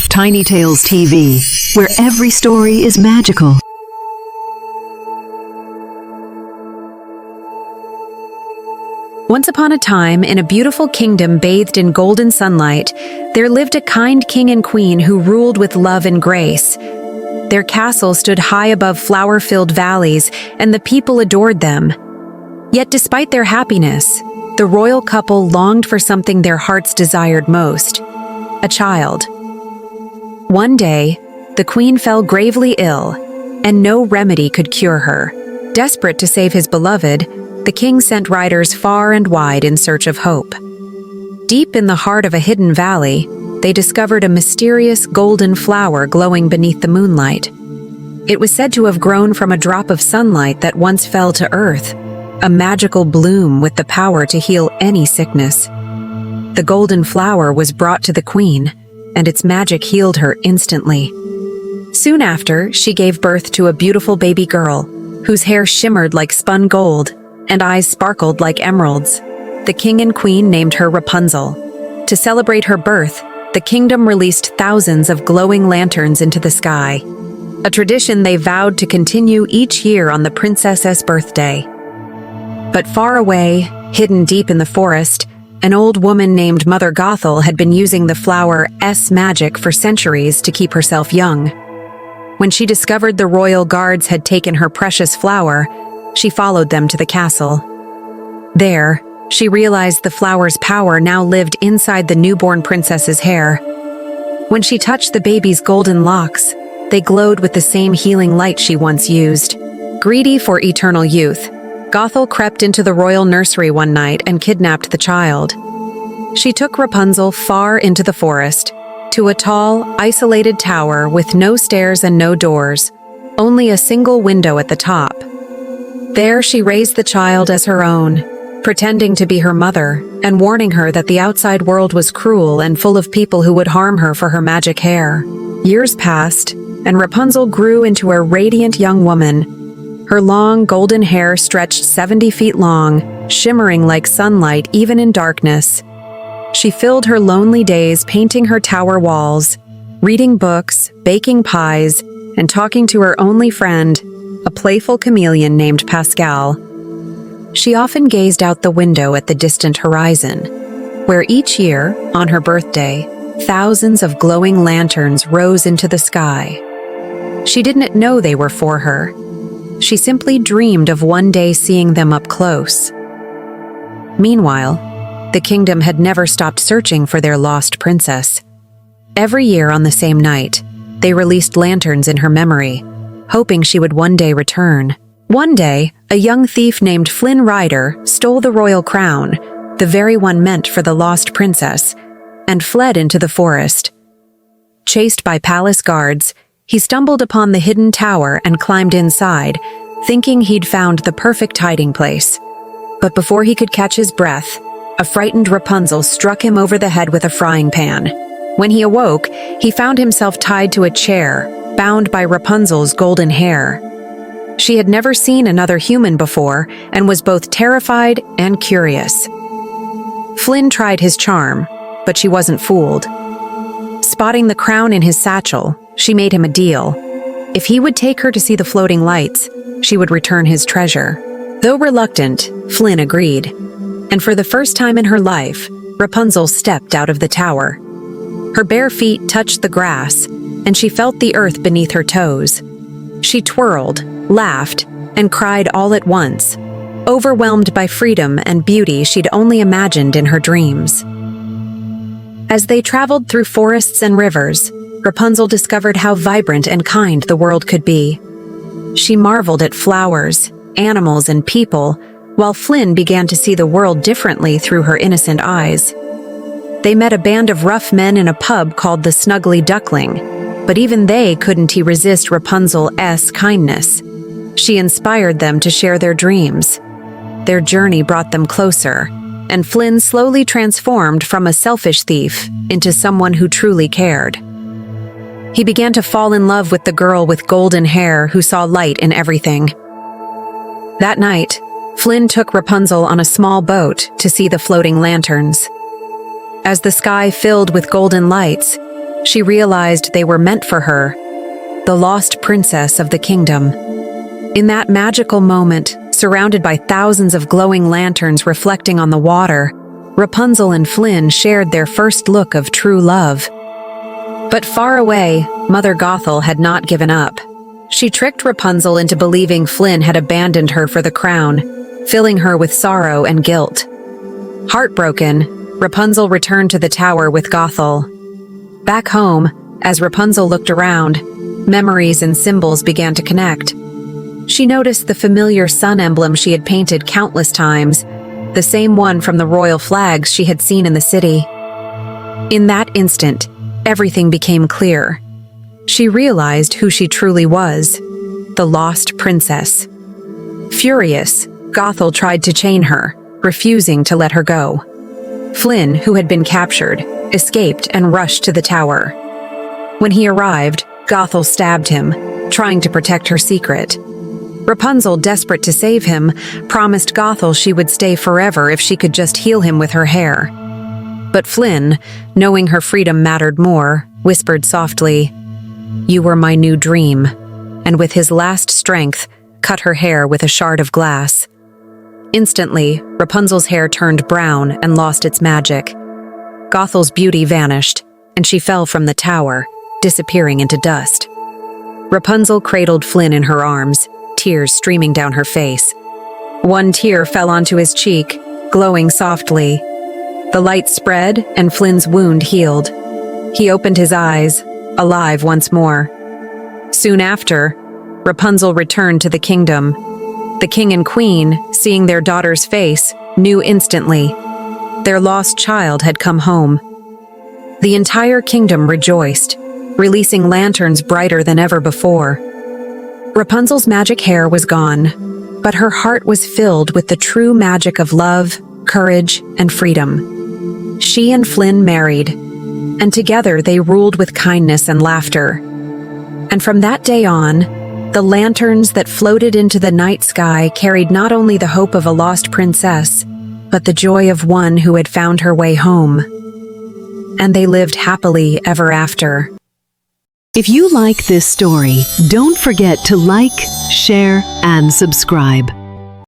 Tiny Tales TV, where every story is magical. Once upon a time, in a beautiful kingdom bathed in golden sunlight, there lived a kind king and queen who ruled with love and grace. Their castle stood high above flower-filled valleys, and the people adored them. Yet despite their happiness, the royal couple longed for something their hearts desired most: a child. One day, the queen fell gravely ill, and no remedy could cure her. Desperate to save his beloved, the king sent riders far and wide in search of hope. Deep in the heart of a hidden valley, they discovered a mysterious golden flower glowing beneath the moonlight. It was said to have grown from a drop of sunlight that once fell to earth, a magical bloom with the power to heal any sickness. The golden flower was brought to the queen, and its magic healed her instantly. Soon after, she gave birth to a beautiful baby girl, whose hair shimmered like spun gold and eyes sparkled like emeralds. The king and queen named her Rapunzel. To celebrate her birth, the kingdom released thousands of glowing lanterns into the sky, a tradition they vowed to continue each year on the princess's birthday. But far away, hidden deep in the forest, an old woman named Mother Gothel had been using the flower's magic for centuries to keep herself young. When she discovered the royal guards had taken her precious flower, she followed them to the castle. There, she realized the flower's power now lived inside the newborn princess's hair. When she touched the baby's golden locks, they glowed with the same healing light she once used. Greedy for eternal youth, Gothel crept into the royal nursery one night and kidnapped the child. She took Rapunzel far into the forest, to a tall, isolated tower with no stairs and no doors, only a single window at the top. There she raised the child as her own, pretending to be her mother and warning her that the outside world was cruel and full of people who would harm her for her magic hair. Years passed, and Rapunzel grew into a radiant young woman. Her long golden hair stretched 70 feet long, shimmering like sunlight even in darkness. She filled her lonely days painting her tower walls, reading books, baking pies, and talking to her only friend, a playful chameleon named Pascal. She often gazed out the window at the distant horizon, where each year, on her birthday, thousands of glowing lanterns rose into the sky. She didn't know they were for her. She simply dreamed of one day seeing them up close. Meanwhile, the kingdom had never stopped searching for their lost princess. Every year on the same night, they released lanterns in her memory, hoping she would one day return. One day, a young thief named Flynn Rider stole the royal crown, the very one meant for the lost princess, and fled into the forest. Chased by palace guards, he stumbled upon the hidden tower and climbed inside, thinking he'd found the perfect hiding place. But before he could catch his breath, a frightened Rapunzel struck him over the head with a frying pan. When he awoke, he found himself tied to a chair, bound by Rapunzel's golden hair. She had never seen another human before and was both terrified and curious. Flynn tried his charm, but she wasn't fooled. Spotting the crown in his satchel, she made him a deal. If he would take her to see the floating lights, she would return his treasure. Though reluctant, Flynn agreed. And for the first time in her life, Rapunzel stepped out of the tower. Her bare feet touched the grass, and she felt the earth beneath her toes. She twirled, laughed, and cried all at once, overwhelmed by freedom and beauty she'd only imagined in her dreams. As they traveled through forests and rivers, Rapunzel discovered how vibrant and kind the world could be. She marveled at flowers, animals, and people, while Flynn began to see the world differently through her innocent eyes. They met a band of rough men in a pub called the Snuggly Duckling, but even they couldn't resist Rapunzel's kindness. She inspired them to share their dreams. Their journey brought them closer, and Flynn slowly transformed from a selfish thief into someone who truly cared. He began to fall in love with the girl with golden hair who saw light in everything. That night, Flynn took Rapunzel on a small boat to see the floating lanterns. As the sky filled with golden lights, she realized they were meant for her, the lost princess of the kingdom. In that magical moment, surrounded by thousands of glowing lanterns reflecting on the water, Rapunzel and Flynn shared their first look of true love. But far away, Mother Gothel had not given up. She tricked Rapunzel into believing Flynn had abandoned her for the crown, filling her with sorrow and guilt. Heartbroken, Rapunzel returned to the tower with Gothel. Back home, as Rapunzel looked around, memories and symbols began to connect. She noticed the familiar sun emblem she had painted countless times, the same one from the royal flags she had seen in the city. In that instant, everything became clear. She realized who she truly was, the lost princess. Furious, Gothel tried to chain her, refusing to let her go. Flynn, who had been captured, escaped and rushed to the tower. When he arrived, Gothel stabbed him, trying to protect her secret. Rapunzel, desperate to save him, promised Gothel she would stay forever if she could just heal him with her hair. But Flynn, knowing her freedom mattered more, whispered softly, "You were my new dream," and with his last strength, cut her hair with a shard of glass. Instantly, Rapunzel's hair turned brown and lost its magic. Gothel's beauty vanished, and she fell from the tower, disappearing into dust. Rapunzel cradled Flynn in her arms, tears streaming down her face. One tear fell onto his cheek, glowing softly. The light spread, and Flynn's wound healed. He opened his eyes, alive once more. Soon after, Rapunzel returned to the kingdom. The king and queen, seeing their daughter's face, knew instantly. Their lost child had come home. The entire kingdom rejoiced, releasing lanterns brighter than ever before. Rapunzel's magic hair was gone, but her heart was filled with the true magic of love, courage, and freedom. She and Flynn married, and together they ruled with kindness and laughter. And from that day on, the lanterns that floated into the night sky carried not only the hope of a lost princess, but the joy of one who had found her way home. And they lived happily ever after. If you like this story, don't forget to like, share, and subscribe.